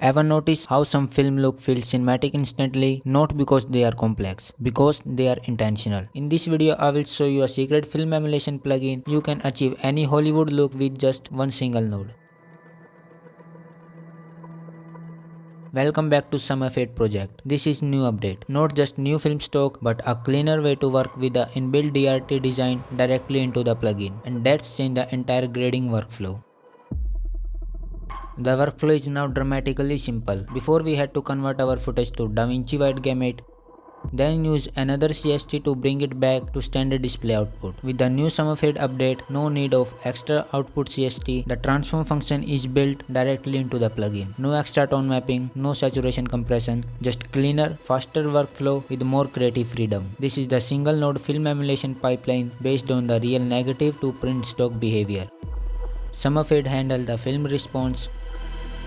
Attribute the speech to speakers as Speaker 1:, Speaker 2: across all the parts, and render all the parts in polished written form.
Speaker 1: Ever notice how some film look feels cinematic instantly? Not because they are complex, because they are intentional. In this video, I will show you a secret film emulation plugin. You can achieve any Hollywood look with just one single node. Welcome back to SumerFade project. This is new update, not just new film stock, but a cleaner way to work with the inbuilt DRT design directly into the plugin, and that's changed the entire grading workflow. The workflow is now dramatically simple. Before we had to convert our footage to DaVinci wide gamut, then use another CST to bring it back to standard display output. With the new SumerFade update, no need of extra output CST, the transform function is built directly into the plugin. No extra tone mapping, no saturation compression, just cleaner, faster workflow with more creative freedom. This is the single node film emulation pipeline based on the real negative to print stock behavior. SumerFade handles the film response,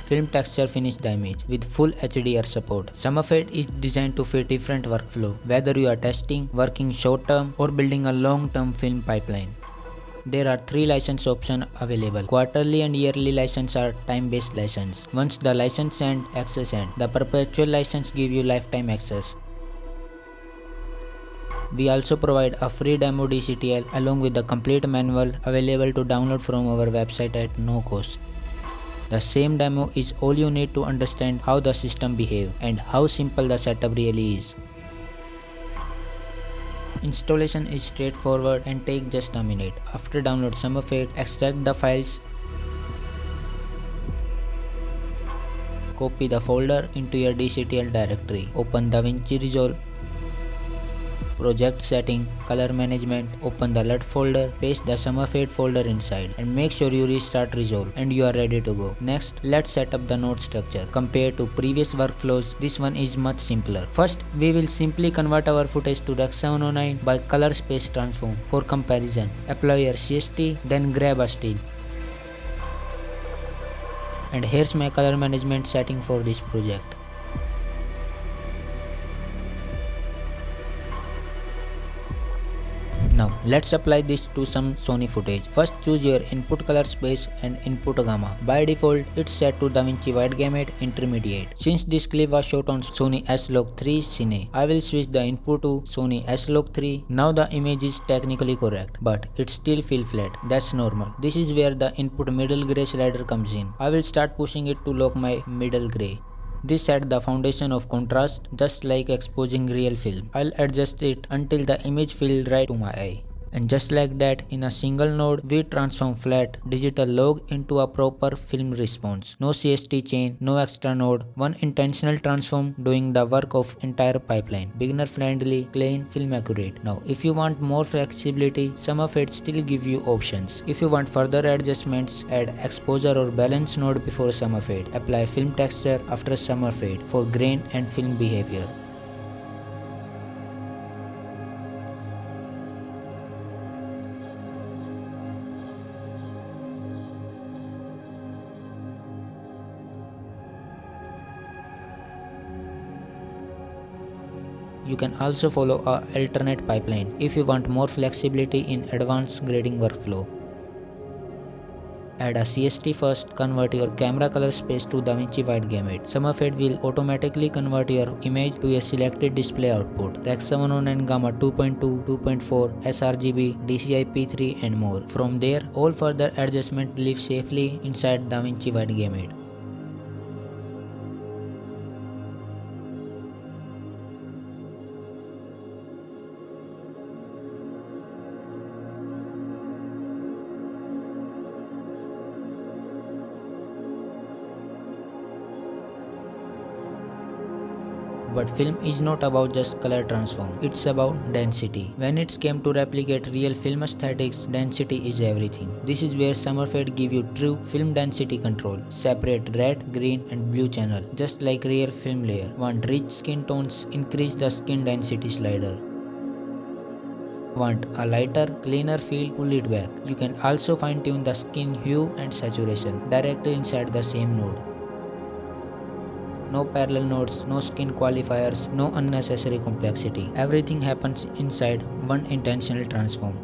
Speaker 1: film texture finish the image with full HDR support. SumerFade is designed to fit different workflow, whether you are testing, working short term or building a long term film pipeline. There are 3 license options available. Quarterly and yearly license are time-based license. Once the license ends, access ends. The perpetual license gives you lifetime access. We also provide a free demo DCTL along with the complete manual available to download from our website at no cost. The same demo is all you need to understand how the system behaves and how simple the setup really is. Installation is straightforward and takes just a minute. After download SumerFade, extract the files, copy the folder into your DCTL directory, open DaVinci Resolve, project setting, color management, open the LUT folder, paste the SumerFade folder inside and make sure you restart Resolve and you are ready to go. Next, let's set up the node structure. Compared to previous workflows, this one is much simpler. First, we will simply convert our footage to Rec 709 by color space transform. For comparison, apply your CST, then grab a still. And here's my color management setting for this project. Now let's apply this to some Sony footage. First, choose your input color space and input gamma. By default, it's set to DaVinci wide gamut intermediate. Since this clip was shot on Sony S-Log3 Cine, I will switch the input to Sony S-Log3. Now the image is technically correct, but it still feels flat. That's normal. This is where the input middle gray slider comes in. I will start pushing it to lock my middle gray. This sets the foundation of contrast, just like exposing real film. I'll adjust it until the image feels right to my eye. And just like that, in a single node, we transform flat digital log into a proper film response. No CST chain, no extra node, one intentional transform doing the work of entire pipeline. Beginner friendly, clean, film accurate. Now, if you want more flexibility, SumerFade still give you options. If you want further adjustments, add exposure or balance node before SumerFade. Apply film texture after SumerFade for grain and film behavior. You can also follow an alternate pipeline if you want more flexibility in advanced grading workflow. Add a CST first, convert your camera color space to DaVinci wide gamut. SumerFade will automatically convert your image to a selected display output. Rec 709 Gamma 2.2, 2.4, sRGB, DCI P3 and more. From there, all further adjustments live safely inside DaVinci wide gamut. But film is not about just color transform, it's about density. When it came to replicate real film aesthetics, density is everything. This is where SumerFade give you true film density control. Separate red, green and blue channel, just like real film layer. Want rich skin tones? Increase the skin density slider. Want a lighter, cleaner feel? Pull it back. You can also fine tune the skin hue and saturation directly inside the same node. No parallel nodes, no skin qualifiers, no unnecessary complexity. Everything happens inside one intentional transform.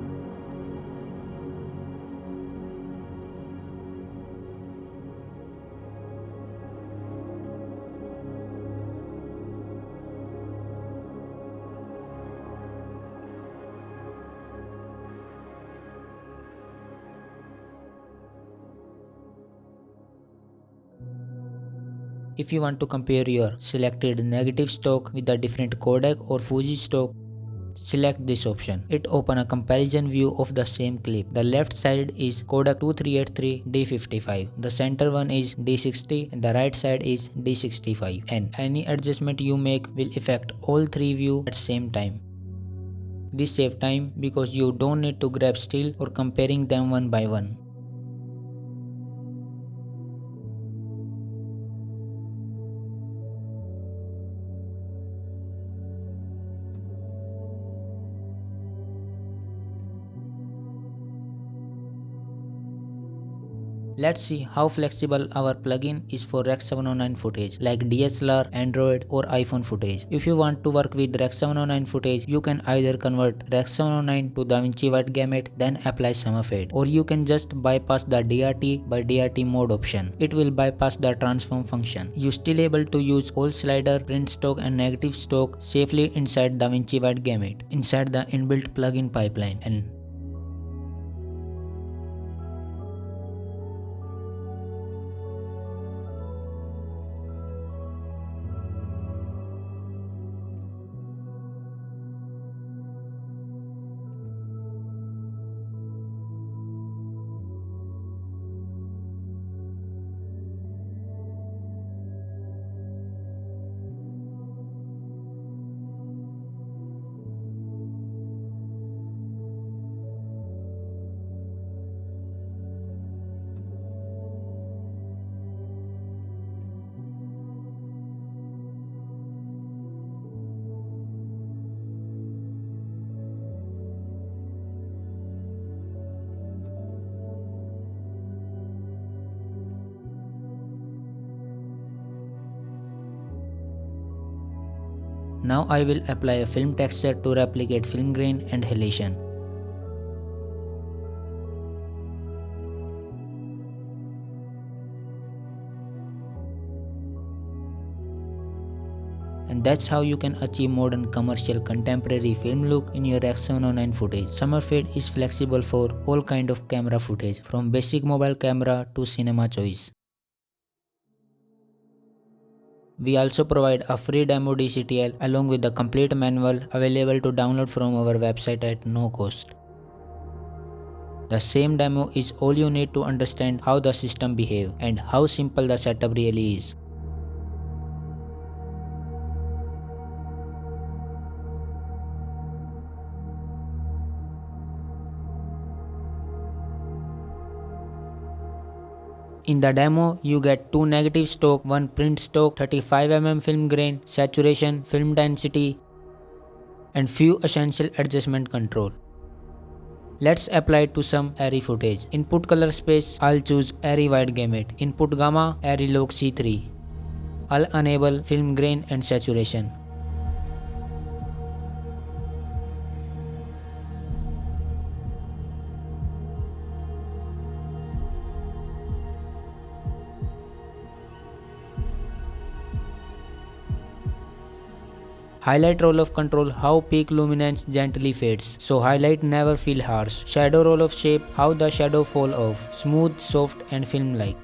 Speaker 1: If you want to compare your selected negative stock with a different codec or Fuji stock, select this option. It opens a comparison view of the same clip. The left side is Kodak 2383 D55, the center one is D60 and the right side is D65, and any adjustment you make will affect all three views at same time. This saves time because you don't need to grab still or comparing them one by one. Let's see how flexible our plugin is for Rec 709 footage like DSLR, Android or iPhone footage. If you want to work with Rec 709 footage, you can either convert Rec 709 to DaVinci Wide Gamut then apply SumerFade, or you can just bypass the DRT by DRT mode option. It will bypass the transform function. You still able to use all slider, print stock and negative stock safely inside DaVinci Wide Gamut inside the inbuilt plugin pipeline. And now I will apply a film texture to replicate film grain and halation. And that's how you can achieve modern commercial contemporary film look in your Rec 709 footage. SumerFade is flexible for all kind of camera footage from basic mobile camera to cinema choice. We also provide a free demo DCTL along with the complete manual available to download from our website at no cost. The same demo is all you need to understand how the system behaves and how simple the setup really is. In the demo, you get 2 negative stock, 1 print stock, 35mm film grain, saturation, film density, and few essential adjustment control. Let's apply it to some airy footage. Input color space, I'll choose airy wide gamut. Input gamma, airy log C3. I'll enable film grain and saturation. Highlight rolloff control how peak luminance gently fades, so highlight never feel harsh. Shadow rolloff shape how the shadow fall off, smooth, soft and film-like.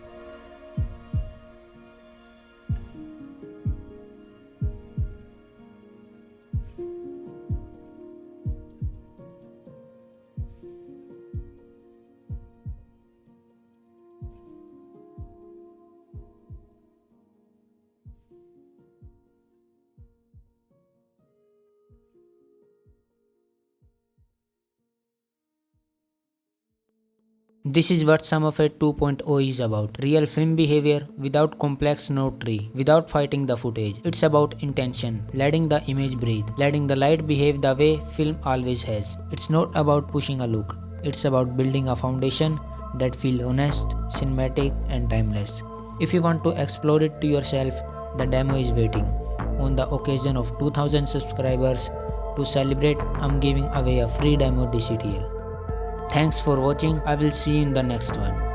Speaker 1: This is what SumerFade 2.0 is about. Real film behavior without complex node tree, without fighting the footage. It's about intention, letting the image breathe, letting the light behave the way film always has. It's not about pushing a look. It's about building a foundation that feels honest, cinematic and timeless. If you want to explore it to yourself, the demo is waiting. On the occasion of 2000 subscribers, to celebrate, I'm giving away a free demo DCTL. Thanks for watching. I will see you in the next one.